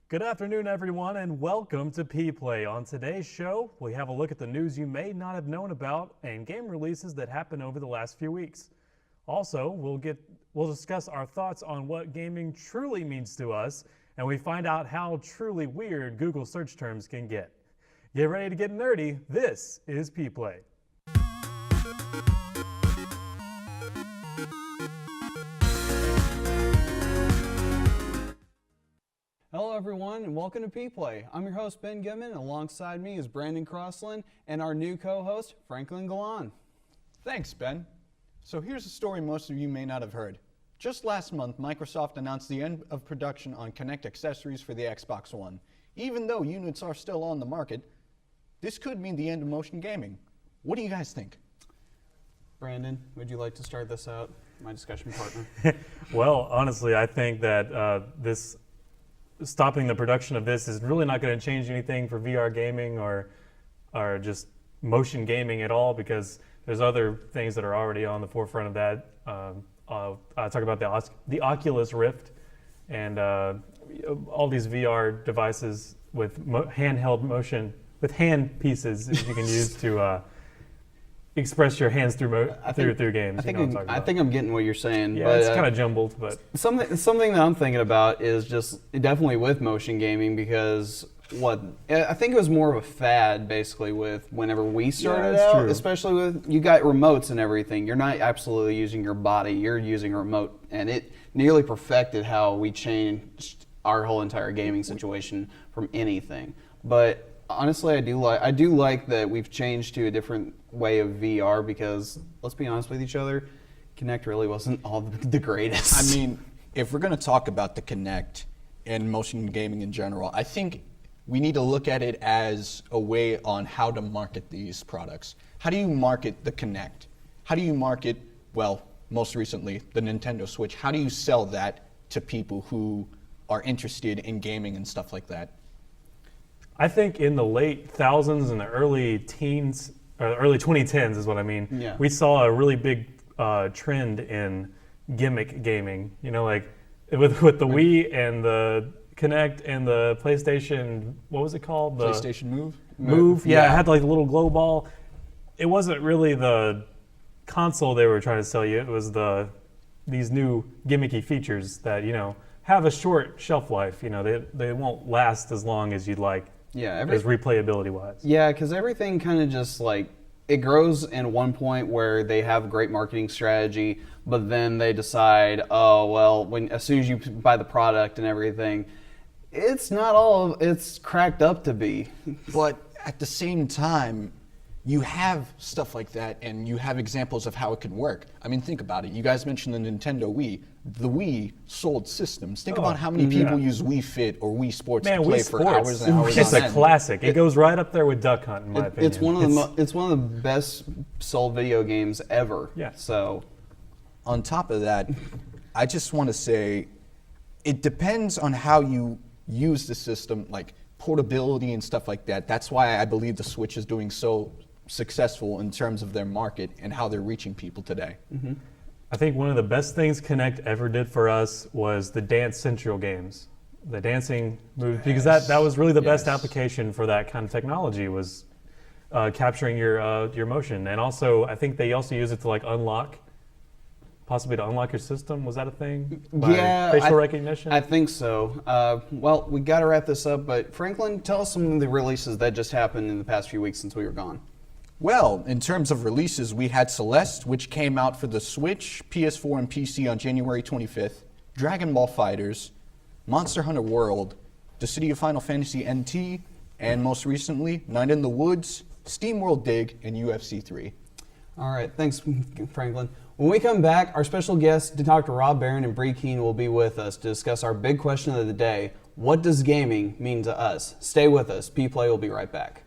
Good afternoon, everyone, and welcome to P-Play. On today's show, we have a look at the news you may not have known about and game releases that happened over the last few weeks. Also, we'll discuss our thoughts on what gaming truly means to us, and we find out how truly weird Google search terms can get. Get ready to get nerdy. This is P-Play. Hello everyone and welcome to P-Play. I'm your host Ben Goodman, and alongside me is Brandon Crosslin and our new co-host Franklin Galan. Thanks, Ben. So here's a story most of you may not have heard. Just last month, Microsoft announced the end of production on Kinect accessories for the Xbox One. Even though units are still on the market, this could mean the end of motion gaming. What do you guys think? Brandon, would you like to start this out, my discussion partner? Well, honestly, I think that stopping the production of this is really not going to change anything for VR gaming or just motion gaming at all, because there's other things that are already on the forefront of that. I'll talk about the Oculus Rift and all these VR devices with handheld motion, with hand pieces that you can use to express your hands through games. I think I'm getting what you're saying. Yeah, but, it's kind of jumbled, but something that I'm thinking about is just definitely with motion gaming, because I think it was more of a fad basically with whenever we started out, true. Especially with you got remotes and everything. You're not absolutely using your body; you're using a remote, and it nearly perfected how we changed our whole entire gaming situation from anything. But honestly, I do like that we've changed to a different way of VR, because let's be honest with each other, Kinect really wasn't all the greatest. I mean, if we're going to talk about the Kinect and motion gaming in general, I think we need to look at it as a way on how to market these products. How do you market the Kinect? How do you market, well, most recently, the Nintendo Switch? How do you sell that to people who are interested in gaming and stuff like that? I think in the late thousands and the early teens, or early 2010s is what I mean, yeah. We saw a really big trend in gimmick gaming. You know, like with the Wii and the Kinect and the PlayStation, what was it called? The PlayStation Move. Yeah, it had like a little glow ball. It wasn't really the console they were trying to sell you. It was these new gimmicky features that, you know, have a short shelf life. You know, they won't last as long as you'd like. Yeah, as replayability wise. Yeah, because everything kind of just like it grows in one point where they have a great marketing strategy, but then they decide, oh well, as soon as you buy the product and everything, it's not all it's cracked up to be. But at the same time, you have stuff like that, and you have examples of how it can work. I mean, think about it. You guys mentioned the Nintendo Wii. The Wii sold systems. Think about how many people use Wii Fit or Wii Sports to play for hours and hours. It's a classic. It goes right up there with Duck Hunt, in my opinion. It's one of the best sold video games ever. Yeah. So, on top of that, I just want to say, it depends on how you use the system, like portability and stuff like that. That's why I believe the Switch is doing so successful in terms of their market and how they're reaching people today. Mm-hmm. I think one of the best things Kinect ever did for us was the Dance Central games, the dancing moves, because that was really the best application for that kind of technology, was capturing your motion. And also, I think they also use it to like possibly to unlock your system. Was that a thing? Yeah, facial recognition? I think so. Well, we got to wrap this up, but Franklin, tell us some of the releases that just happened in the past few weeks since we were gone. Well, in terms of releases, we had Celeste, which came out for the Switch, PS4, and PC on January 25th, Dragon Ball FighterZ, Monster Hunter World, The City of Final Fantasy NT, and most recently, Night in the Woods, SteamWorld Dig, and UFC 3. All right, thanks, Franklin. When we come back, our special guest, Dr. Rob Barron and Bree Keene, will be with us to discuss our big question of the day: what does gaming mean to us? Stay with us. P-Play will be right back.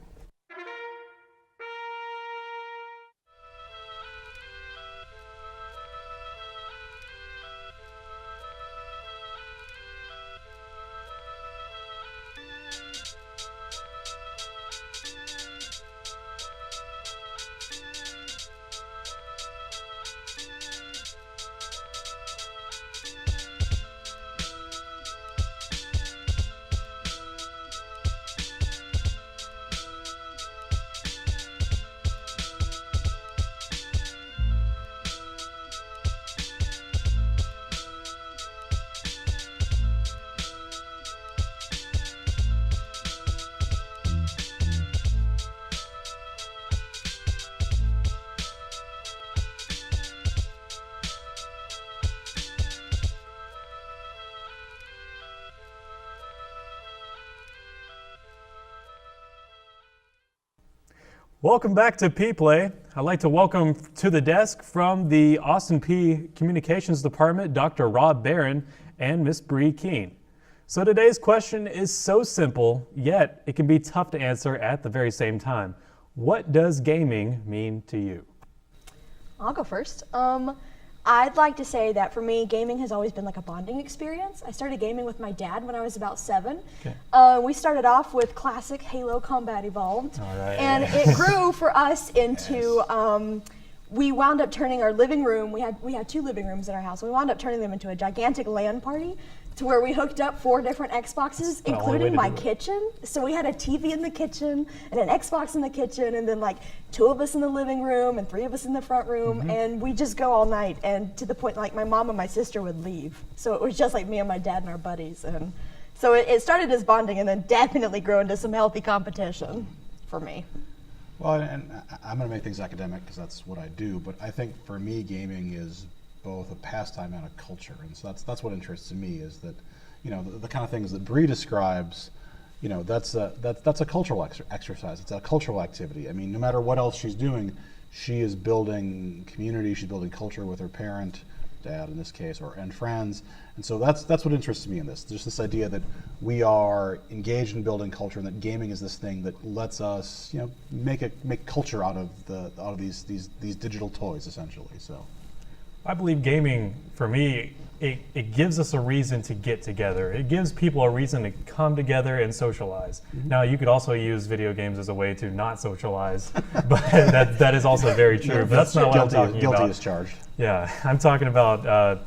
Welcome back to P-Play. I'd like to welcome to the desk from the Austin Peay Communications Department, Dr. Rob Barron and Miss Bree Keene. So today's question is so simple, yet it can be tough to answer at the very same time. What does gaming mean to you? I'll go first. I'd like to say that for me, gaming has always been like a bonding experience. I started gaming with my dad when I was about 7. Okay. We started off with classic Halo Combat Evolved, All right. and it grew for us into. We wound up turning our living room. We had 2 living rooms in our house. We wound up turning them into a gigantic LAN party, to where we hooked up 4 different Xboxes, the only way including to my do it. kitchen. So we had a TV in the kitchen and an Xbox in the kitchen, and then like 2 of us in the living room and 3 of us in the front room, and we just go all night. And to the point, like my mom and my sister would leave. So it was just like me and my dad and our buddies. And so it started as bonding, and then definitely grew into some healthy competition for me. Well, and I'm going to make things academic because that's what I do, but I think for me, gaming is both a pastime and a culture, and so that's what interests me, is that, you know, the kind of things that Bree describes, you know, that's a cultural exercise. It's a cultural activity. I mean, no matter what else she's doing, she is building community, she's building culture with her parent, dad in this case, and friends, and so that's what interests me in this. Just this idea that we are engaged in building culture, and that gaming is this thing that lets us, you know, make culture out of these digital toys, essentially. So. I believe gaming, for me, it gives us a reason to get together. It gives people a reason to come together and socialize. Now, you could also use video games as a way to not socialize, but that is also very true. But that's not what I'm talking about. Guilty as charged. Yeah, I'm talking about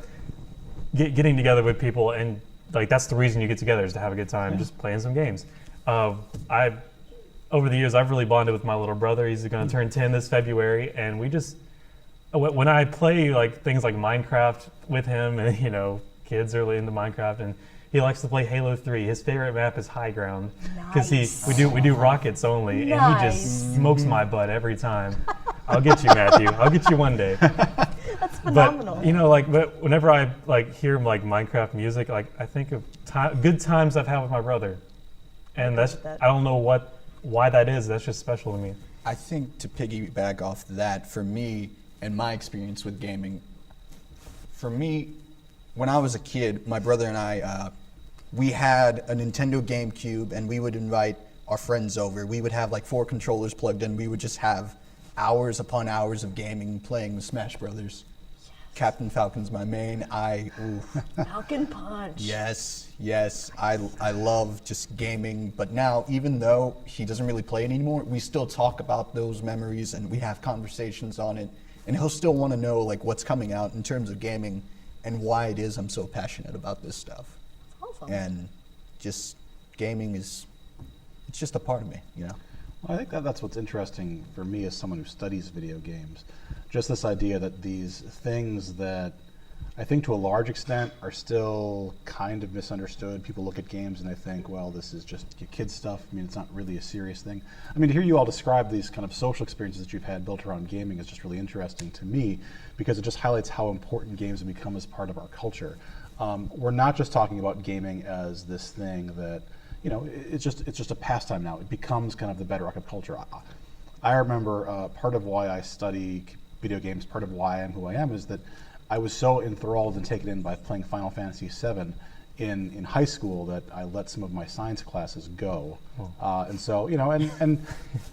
getting together with people, and like that's the reason you get together, is to have a good time, just playing some games. Over the years, I've really bonded with my little brother. He's going to turn 10 this February, and we just, when I play like things like Minecraft with him, and you know, kids are really into Minecraft, and he likes to play Halo 3. His favorite map is High Ground, because Nice. we do rockets only, and he Nice. just smokes my butt every time. I'll get you, Matthew. I'll get you one day. That's phenomenal. But you know, like, but whenever I like hear like Minecraft music, like I think of good times I've had with my brother, and that's I don't know why that is. That's just special to me. I think to piggyback off that, for me and my experience with gaming, for me, when I was a kid, my brother and I, we had a Nintendo GameCube, and we would invite our friends over. We would have like 4 controllers plugged in. We would just have hours upon hours of gaming, playing with Smash Brothers. Captain Falcon's my main. Falcon Punch. Yes, I love just gaming, but now, even though he doesn't really play it anymore, we still talk about those memories, and we have conversations on it, and he'll still want to know like what's coming out in terms of gaming and why it is I'm so passionate about this stuff. Awesome. And just gaming it's just a part of me, you know. Well, I think that's what's interesting for me as someone who studies video games. Just this idea that these things that I think to a large extent are still kind of misunderstood. People look at games and they think, well, this is just kid stuff. I mean, it's not really a serious thing. I mean, to hear you all describe these kind of social experiences that you've had built around gaming is just really interesting to me, because it just highlights how important games have become as part of our culture. We're not just talking about gaming as this thing that, you know, it's just a pastime now. It becomes kind of the bedrock of culture. I remember part of why I study video games, part of why I am who I am, is that I was so enthralled and taken in by playing Final Fantasy VII in high school that I let some of my science classes go. And so, you know, and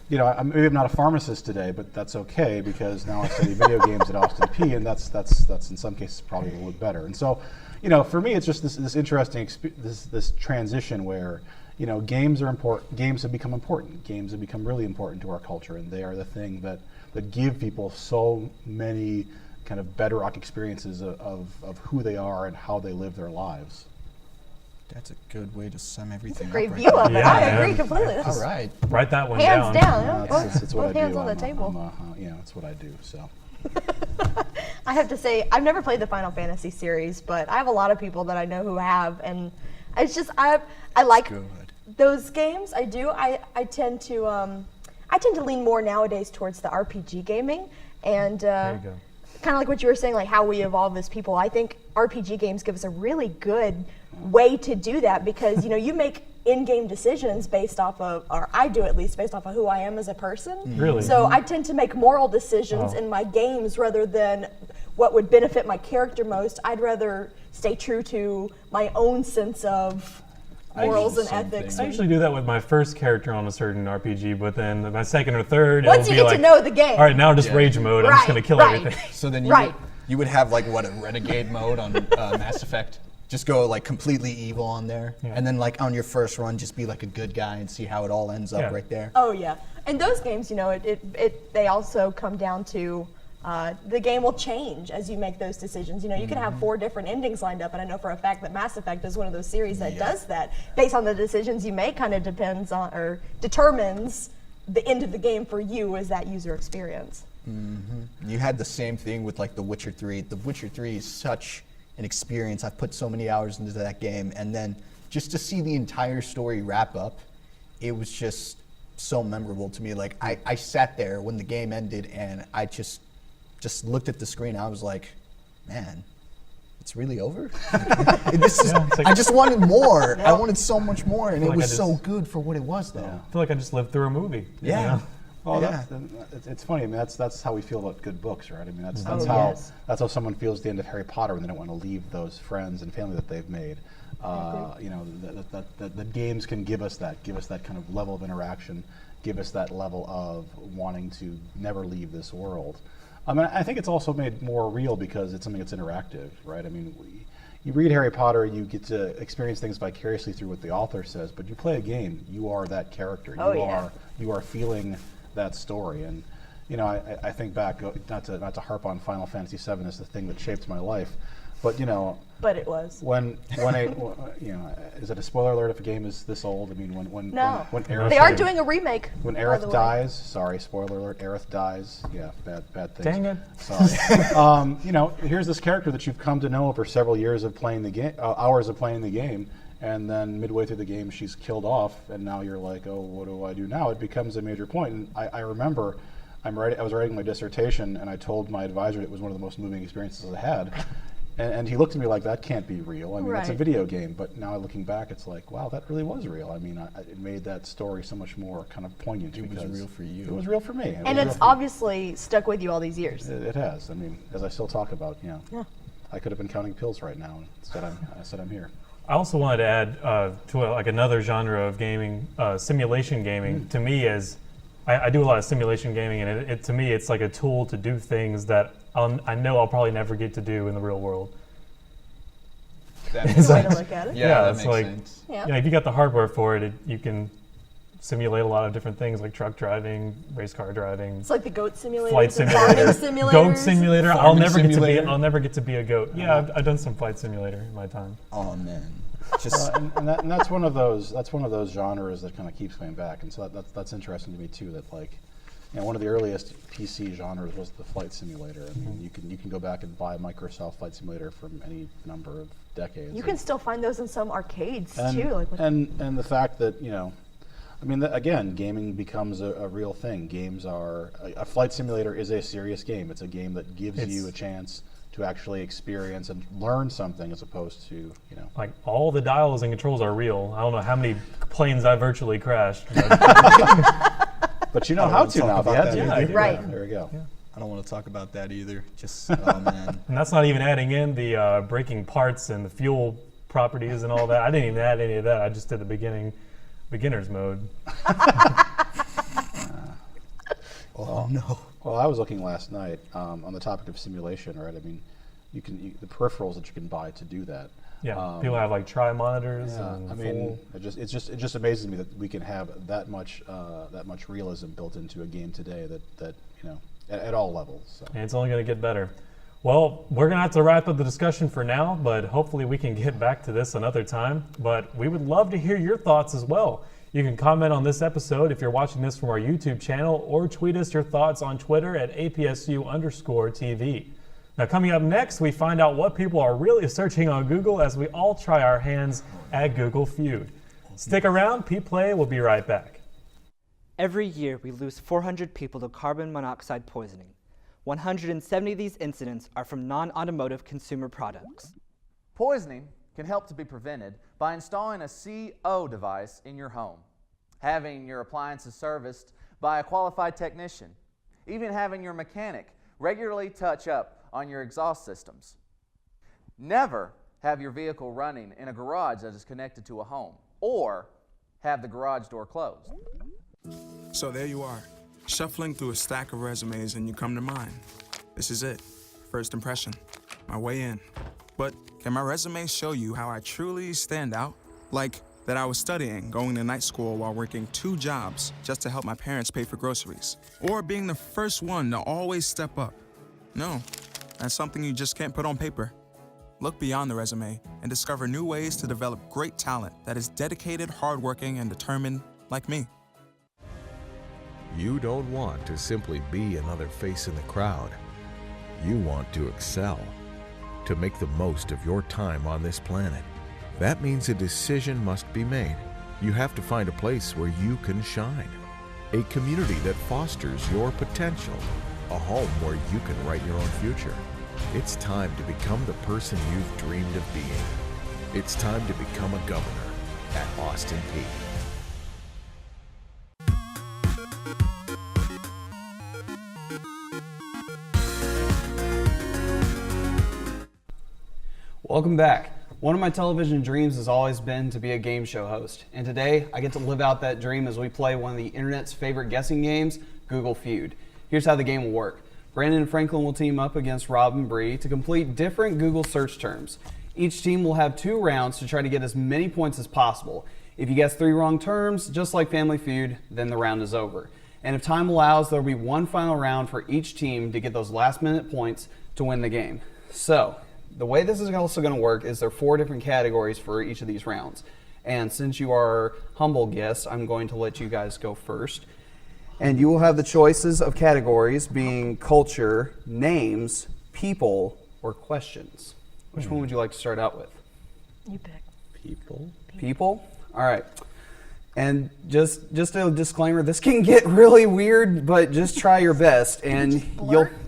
you know, maybe I'm not a pharmacist today, but that's okay, because now I study video games at Austin Peay, and that's in some cases probably a little bit better. And so, you know, for me, it's just this interesting this transition where, you know, games are important. Games have become important. Games have become really important to our culture, and they are the thing that give people so many kind of bedrock experiences of who they are and how they live their lives. That's a good way to sum everything up. Great right view there. of it. Yeah, I man. agree completely. All right. Write that one Hands down. It's what I Both do. hands on the table. You know, it's what I do. So. I have to say, I've never played the Final Fantasy series, but I have a lot of people that I know who have, and it's just I like Good. those games. I do. I tend to lean more nowadays towards the RPG gaming, and There you go. kind of like what you were saying, like how we evolve as people. I think RPG games give us a really good way to do that because, you know, you make in-game decisions based off of, or I do at least, based off of who I am as a person. Really? So I tend to make moral decisions in my games rather than what would benefit my character most. I'd rather stay true to my own sense of morals and ethics. I usually do that with my first character on a certain RPG, but then my second or third, Once it'll you be get like, to know the game. all right, now just rage mode. I'm just going to kill everything. So then Right. you would have like what, a renegade mode on Mass Effect? Just go like completely evil on there, and then like on your first run, just be like a good guy and see how it all ends up right there. Oh yeah, and those games, you know, they also come down to the game will change as you make those decisions. You know, you can have 4 different endings lined up, and I know for a fact that Mass Effect is one of those series that does that. Based on the decisions you make, kind of depends on or determines the end of the game for you as that user experience. You had the same thing with like The Witcher 3. The Witcher 3 is such an experience. I've put so many hours into that game, and then just to see the entire story wrap up, it was just so memorable to me. Like I sat there when the game ended, and I just looked at the screen. I was like, man, it's really over. I just wanted more. I wanted so much more, and it was so good for what it was, though. I feel like I just lived through a movie. Yeah. You know? Well, it's funny. I mean, that's how we feel about good books, right? I mean, that's how someone feels at the end of Harry Potter when they don't want to leave those friends and family that they've made. You know, the games can give us that kind of level of interaction, give us that level of wanting to never leave this world. I mean, I think it's also made more real because it's something that's interactive, right? I mean, you read Harry Potter, you get to experience things vicariously through what the author says, but you play a game, you are that character. You are feeling that story. And you know, I think back, not to harp on Final Fantasy VII as the thing that shaped my life, but you know, But it was. when you know, is it a spoiler alert if a game is this old? I mean, when Aerith, They are doing a remake. when by the Aerith way. dies, sorry, spoiler alert, Aerith dies. Yeah, bad things. Dang it. Sorry. You know, here's this character that you've come to know over several years of playing the game, hours of playing the game, and then midway through the game she's killed off, and now you're like, oh, what do I do now? It becomes a major point. And I remember I was writing my dissertation, and I told my advisor it was one of the most moving experiences I had. And he looked at me like, that can't be real. I mean, it's a video game. But now looking back, it's like, wow, that really was real. I mean, it made that story so much more kind of poignant. It was real for you. It was real for me. And it's obviously stuck with you all these years. It has. I mean, as I still talk about, you know, I could have been counting pills right now. Instead, I'm here. I also wanted to add to like another genre of gaming, simulation gaming. To me, I do a lot of simulation gaming, and to me, it's like a tool to do things that I know I'll probably never get to do in the real world. That's a way to look at it. Yeah, that it's makes like, sense. Yeah. You know, if you got the hardware for it, you can simulate a lot of different things like truck driving, race car driving, It's like the goat simulator, flight the simulator, farming simulators. goat simulator. I'll Farming never simulator. I'll never get to be a goat. Yeah, I've done some flight simulator in my time. Oh man, just and that's one of those genres that kind of keeps coming back, and so that's interesting to me too. That like, you know, one of the earliest PC genres was the flight simulator. I mean, you can go back and buy a Microsoft Flight Simulator from any number of decades. You can still find those in some arcades and, too. Like and the fact that, you know, I mean, again, gaming becomes a real thing. Games are a flight simulator is a serious game. It's a game that gives you a chance to actually experience and learn something as opposed to, you know. Like all the dials and controls are real. I don't know how many planes I virtually crashed. But you know I how don't to wanna now. talk If you about had to. that either. Right. There we go. Yeah. I don't want to talk about that either. Just oh man. And that's not even adding in the breaking parts and the fuel properties and all that. I didn't even add any of that. I just did the beginner's mode. Oh no. Well, I was looking last night on the topic of simulation, right? I mean, the peripherals that you can buy to do that. Yeah, people have like monitors. Yeah, and I mean, it just amazes me that we can have that much realism built into a game today. That you know, at all levels. So. And it's only going to get better. Well, we're going to have to wrap up the discussion for now, but hopefully we can get back to this another time. But we would love to hear your thoughts as well. You can comment on this episode if you're watching this from our YouTube channel, or tweet us your thoughts on Twitter at APSU_TV. Now, coming up next, we find out what people are really searching on Google as we all try our hands at Google Feud. Stick around, Pete Play will be right back. Every year, we lose 400 people to carbon monoxide poisoning. 170 of these incidents are from non-automotive consumer products. Poisoning can help to be prevented by installing a CO device in your home, having your appliances serviced by a qualified technician, even having your mechanic regularly touch up on your exhaust systems. Never have your vehicle running in a garage that is connected to a home, or have the garage door closed. So there you are, shuffling through a stack of resumes and you come to mine. This is it, first impression, my way in. But can my resume show you how I truly stand out? Like that I was studying, going to night school while working 2 jobs just to help my parents pay for groceries. Or being the first one to always step up. No, that's something you just can't put on paper. Look beyond the resume and discover new ways to develop great talent that is dedicated, hardworking, and determined like me. You don't want to simply be another face in the crowd. You want to excel, to make the most of your time on this planet. That means a decision must be made. You have to find a place where you can shine. A community that fosters your potential. A home where you can write your own future. It's time to become the person you've dreamed of being. It's time to become a governor at Austin Peay. Welcome back. One of my television dreams has always been to be a game show host, and today I get to live out that dream as we play one of the internet's favorite guessing games, Google Feud. Here's how the game will work. Brandon and Franklin will team up against Rob and Bree to complete different Google search terms. Each team will have 2 rounds to try to get as many points as possible. If you guess 3 wrong terms, just like Family Feud, then the round is over. And if time allows, there will be one final round for each team to get those last-minute points to win the game. So, the way this is also going to work is there are 4 different categories for each of these rounds. And since you are humble guests, I'm going to let you guys go first. And you will have the choices of categories being culture, names, people, or questions. Which one would you like to start out with? You pick. People. People? All right. And just a disclaimer, this can get really weird, but just try your best and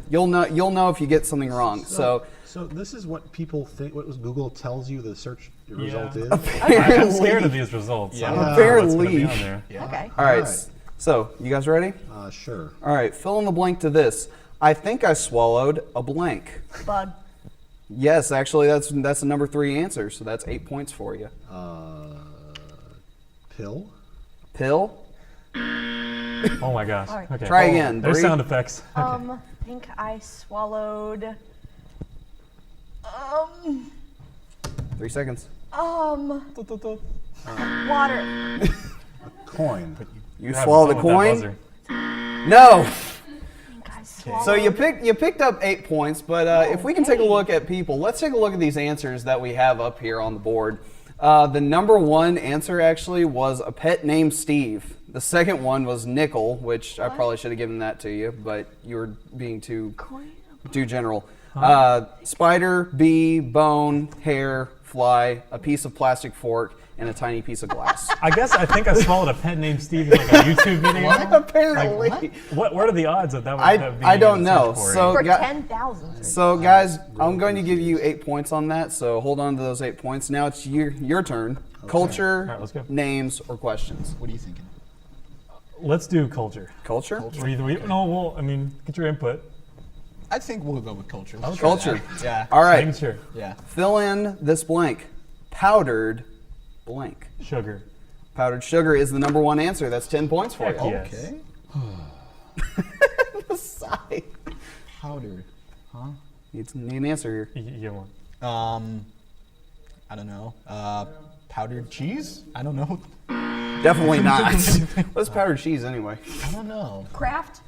you'll know if you get something wrong. So this is what people think. What was Google tells you the search result is. I'm scared of these results. Yeah. I don't know what's gonna be Apparently. on there. Yeah. Okay. all right. So you guys ready? Sure. All right. Fill in the blank to this. I think I swallowed a blank. Bug. Yes, actually, that's the number 3 answer. So that's 8 points for you. Pill. Pill. Oh my gosh. All right. Okay. Try again. There's Bree. sound effects. I think I swallowed. 3 seconds. Water. Coin. You Have swallowed a fun with that coin? buzzer. No. I think I swallowed. So you picked up 8 points, but if we can take a look at people, let's take a look at these answers that we have up here on the board. The number 1 answer actually was a pet named Steve. The second one was nickel, which I probably should have given that to you, but you were being too general. Spider, bee, bone, hair, fly, a piece of plastic fork, and a tiny piece of glass. I think I swallowed a pet named Steve in like a YouTube video. Apparently. What are the odds that would be I don't a know. search for So, For gu- 10,000. So guys, I'm going to give you 8 points on that, so hold on to those 8 points. Now it's your turn. Culture, All right, let's go. names, or questions. What are you thinking? Let's do culture. Culture? Get your input. I think we'll go with culture. Culture. Yeah. All right. Making sure. Yeah. Fill in this blank. Powdered blank. Sugar. Powdered sugar is the number 1 answer. That's 10 points for Heck you. yes. Okay. Sigh. Powdered. Need an answer here. You get one. I don't know. Powdered cheese? I don't know. Definitely not. What's powdered cheese anyway? I don't know. Craft.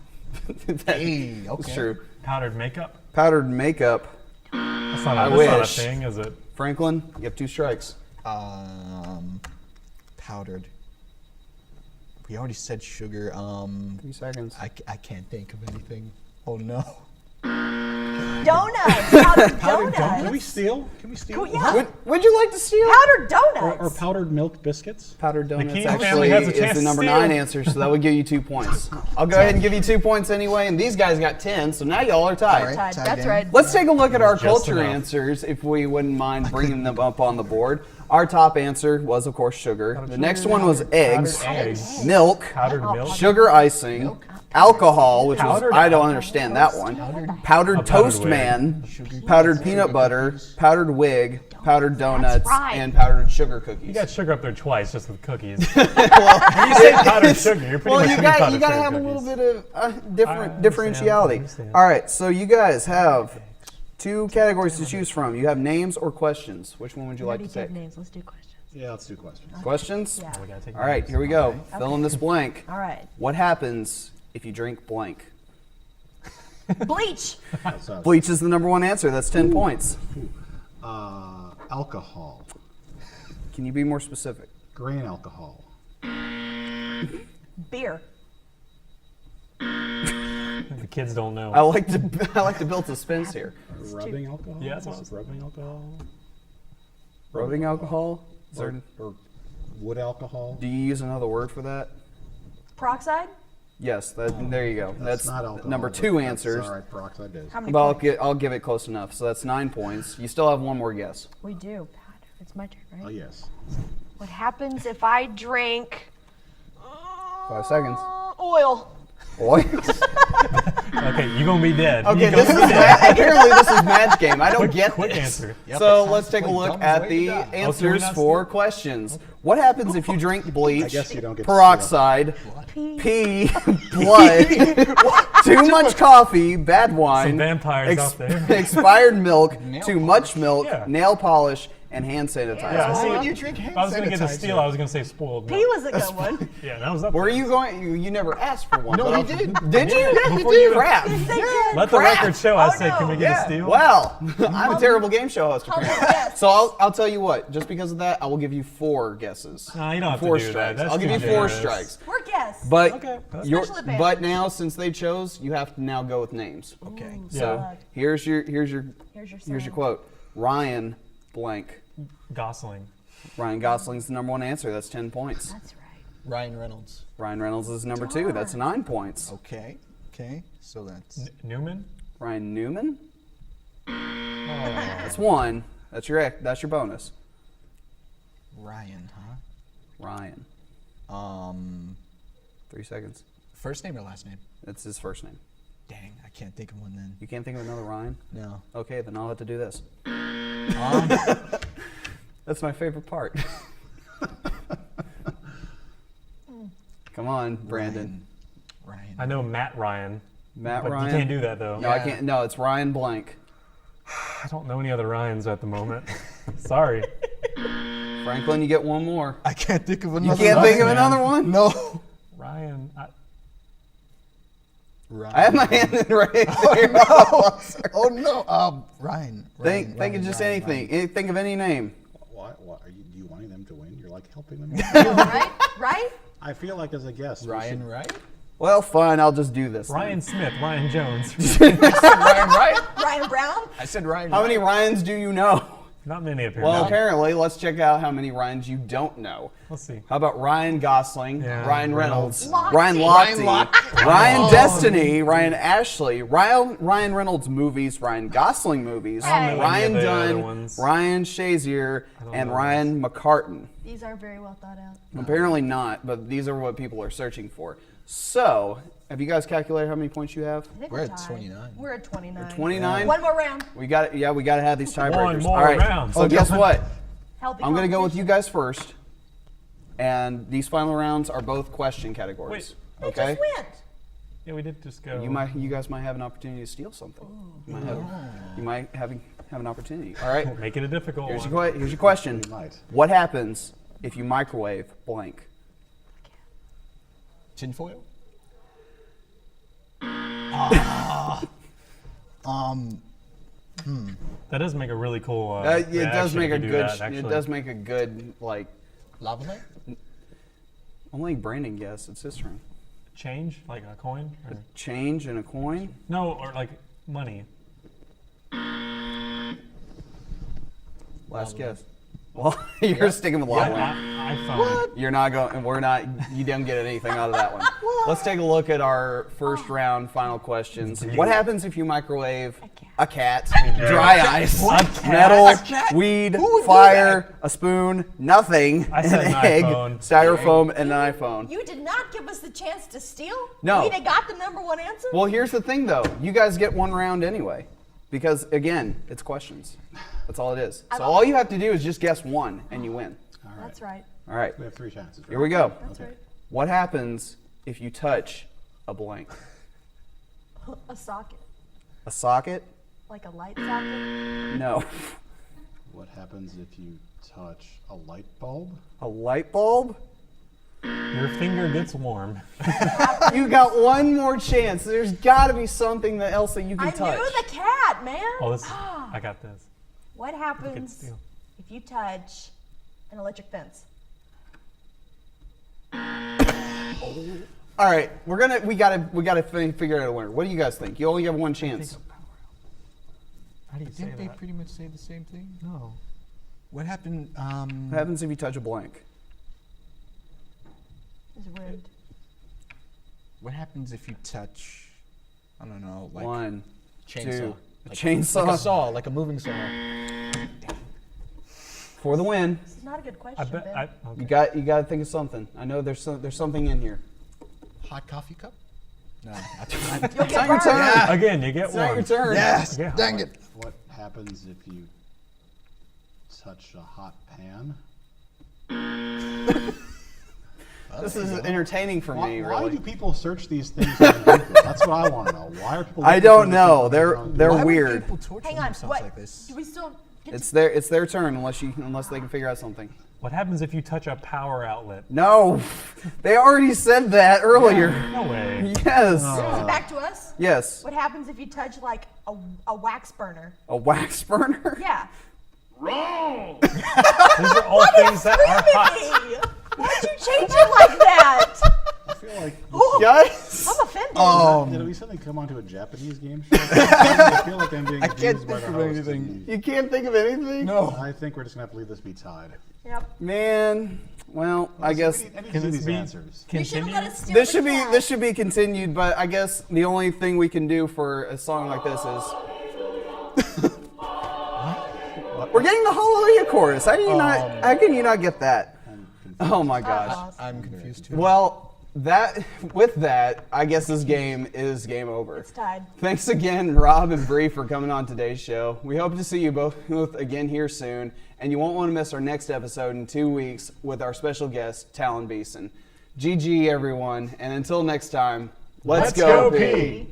Hey, okay. That's true. Powdered makeup. Powdered makeup. That's not I a, that's not a wish. thing, is it? Franklin, you have 2 strikes. Powdered. We already said sugar. 3 seconds. I can't think of anything. Oh no. Donuts. Powdered Can we donuts. steal? Can we steal? Yeah. Would you like to steal? Powdered donuts. Or powdered milk biscuits? Powdered donuts Keene actually family has a is chance the to number steal. 9 answer, so that would give you 2 points. I'll go ahead and give you 2 points anyway, and these guys got 10, so now y'all are tied. All right. Tied. Tied That's in. right. Let's take a look at our Just culture enough. answers, if we wouldn't mind bringing them up on the board. Our top answer was, of course, sugar. The next one was eggs, Eggs. milk, Powdered milk. sugar icing, alcohol, which was, Powdered I don't understand that one, powdered toast wig. man, powdered peanut butter, powdered wig, powdered donuts, right. and powdered sugar cookies. You got sugar up there twice just with cookies. When you say powdered sugar, you're pretty Well, much you saying got powdered you got to sugar have a cookies. little bit of I different understand, differentiality. I understand. All right, so you guys have 2 categories to choose from. You have names or questions. Which one would you like to take? names. Let's do questions. Yeah, let's do questions. Questions? Yeah. We gotta take All right, names. here we go. Fill in this blank. All right. What happens if you drink blank? Bleach. Bleach is the number 1 answer. That's 10 points. Alcohol. Can you be more specific? Grain alcohol. Beer. The kids don't know. I like to build suspense here. Rubbing alcohol? Yeah, that's what I was Rubbing alcohol? Rubbing alcohol? Is there, Or wood alcohol? do you use another word for that? Peroxide. Yes, there you go. That's not alcohol. number but 2 that's answers. All right, peroxide is. How many Well, points? I'll give it close enough. So that's 9 points. You still have one more guess. We do. Powder. It's my turn, right? Oh, yes. What happens if I drink 5 seconds. oil? Boy. Okay, you're gonna be dead. Okay, You this gonna is be dead. apparently this is match game. I don't get Quick this. answer. So let's take a look dumb's at way the to die. answers not for questions. What happens if you drink bleach, guess you don't get to peroxide, pee, blood, too much coffee, bad wine, Some vampires out there. expired milk, Nail too much milk, Yeah. nail polish, and hand sanitizer? Yeah, Why see, would you drink hand if I was gonna get a sanitizer? steal, I was gonna say spoiled P milk. was a good one. Yeah, that was up Were there. you going? You never asked for one. No, but he I'll- did. Did you? Yeah, before you- Crap. Let the Crap. record show. I Oh, said, can we no. get a Yeah. steal? Well, I'm a terrible game show host. Humble apparently. guess. So I'll tell you what. Just because of that, I will give you 4 guesses. No, you don't have to 4 do that. strikes. That's I'll give too you 4 generous. strikes. We're guests. But Okay, that's Special advantage. but now since they chose, you have to now go with names. Okay. So Yeah. here's your Here's your quote. Ryan blank. Gosling. Ryan Gosling's the number 1 answer. That's 10 points. That's right. Ryan Reynolds. Ryan Reynolds is number 2. That's 9 points. Okay. Okay. So that's Newman. Ryan Newman. Oh. That's 1. That's your bonus. Ryan, huh? Ryan. 3 seconds. First name or last name? That's his first name. Dang, I can't think of one then. You can't think of another Ryan? No. Okay, then I'll have to do this. That's my favorite part. Come on, Brandon. Ryan. I know Matt Ryan. Matt but Ryan. You can't do that though. No, I can't. No, it's Ryan blank. I don't know any other Ryans at the moment. Sorry. Franklin, you get one more. I can't think of You another. can't think of man. another one? No. Ryan. Ryan. I have my hand in right there. Oh no. Ryan. Think of just anything. Think of any name. Why are you wanting them to win? You're like helping them. Right? Right? I feel like as a guest, Ryan Wright. Well, fine. I'll just do this. Ryan Smith. Ryan Jones. Ryan Wright. Ryan Brown? I said Ryan. How many Ryans do you know? Not many apparently. Well, apparently, let's check out how many Ryans you don't know. Let's see. How about Ryan Gosling, Yeah, Ryan Reynolds, Lochte. Ryan Ryan Lochte, Lochte. Ryan Destiny, Ryan Ashley, Ryan Reynolds movies, Ryan Gosling movies, I don't know Ryan any of the other Dunn, ones. Ryan Shazier, and know Ryan McCartan. These are very well thought out. Apparently not, but these are what people are searching for. So, have you guys calculated how many points you have? I think We're at tied. 29. We're at 29. 29? One more round. We got it. Yeah, we got to have these tiebreakers. One more All right. round. So guess what? Healthy I'm going to go with you competition. guys first. And these final rounds are both question categories. They Okay? just went. Yeah, we did just go. You guys might have an opportunity to steal something. You might have an opportunity. All right. Make it a difficult Here's one. your question. We might. What happens if you microwave blank? Tinfoil. That does make a really cool. It does reaction make if a you do good. that, actually. It does make a good like. Lava lamp. I'm letting Brandon guess. It's his turn. Change like a coin. Or, Change and a coin. no, or like money. Last guess. Well, you're sticking with Lava Lamp. iPhone. You're not going. We're not. You didn't get anything out of that one. Let's take a look at our first round final questions. What happens if you microwave a cat, dry ice, metal, weed, fire, a spoon, nothing, I said an an egg, iPhone. styrofoam, and an iPhone? You did not give us the chance to steal. No. We got the number one answer. Well, here's the thing, though. You guys get one round anyway, because again, it's questions. That's all it is. So all you have to do is just guess one, and you win. That's right. All right. We have 3 chances. Right? Here we go. That's right. What happens if you touch a blank? A socket, A socket? like a light socket. No. What happens if you touch a light bulb? A light bulb? Your finger gets warm. You got one more chance. There's got to be something else that you can I touch. knew the cat, man. Oh, this. I got this. What happens steal. if you touch an electric fence? All right, we gotta figure out a winner. What do you guys think? You only have one chance. How do you say Didn't they that? pretty much say the same thing? No. What happened? What happens if you touch a blank? It's rude. What happens if you touch? I don't know, like One, chainsaw. two, a Like chainsaw a saw, like a moving saw. for the win. This is not a good question, I bet. Ben. Okay. You got to think of something. I know there's something in here. Hot coffee cup? No. You'll It's get not your burned. turn. Again, you get It's one. not your turn. Yes. Yeah. Dang it. What happens if you touch a hot pan? This is entertaining for me, Why really. do people search these things on Google? That's what I want to know. Why are people? I looking don't for know. these They're things on they're Google? Why would weird. people torture Hang on. themselves What? like this? Do we still get It's their turn unless they can figure out something. What happens if you touch a power outlet? No, they already said that earlier. No way. Yes. Is it back to us? Yes. What happens if you touch like a wax burner? A wax burner? Yeah. These are all things that are hot. Hey, why'd you change it like that? I feel like Guys. I'm offended. did we suddenly come onto a Japanese game show? I feel like I'm being I can't abused by think the of host. anything. You can't think of anything? No. I think we're just gonna have to leave this be tied. Yep. Man, well, I guess I need to Can see this these be answers. You should have continue? let us steal this the should be cat. this should be continued, but I guess the only thing we can do for a song like this is we're getting the Hallelujah chorus. How can you not get that? Oh my gosh. I'm confused too. Well, with that, I guess this game is game over. It's tied. Thanks again, Rob and Bree, for coming on today's show. We hope to see you both again here soon, and you won't want to miss our next episode in 2 weeks with our special guest, Talon Beeson. GG, everyone, and until next time, let's go, P.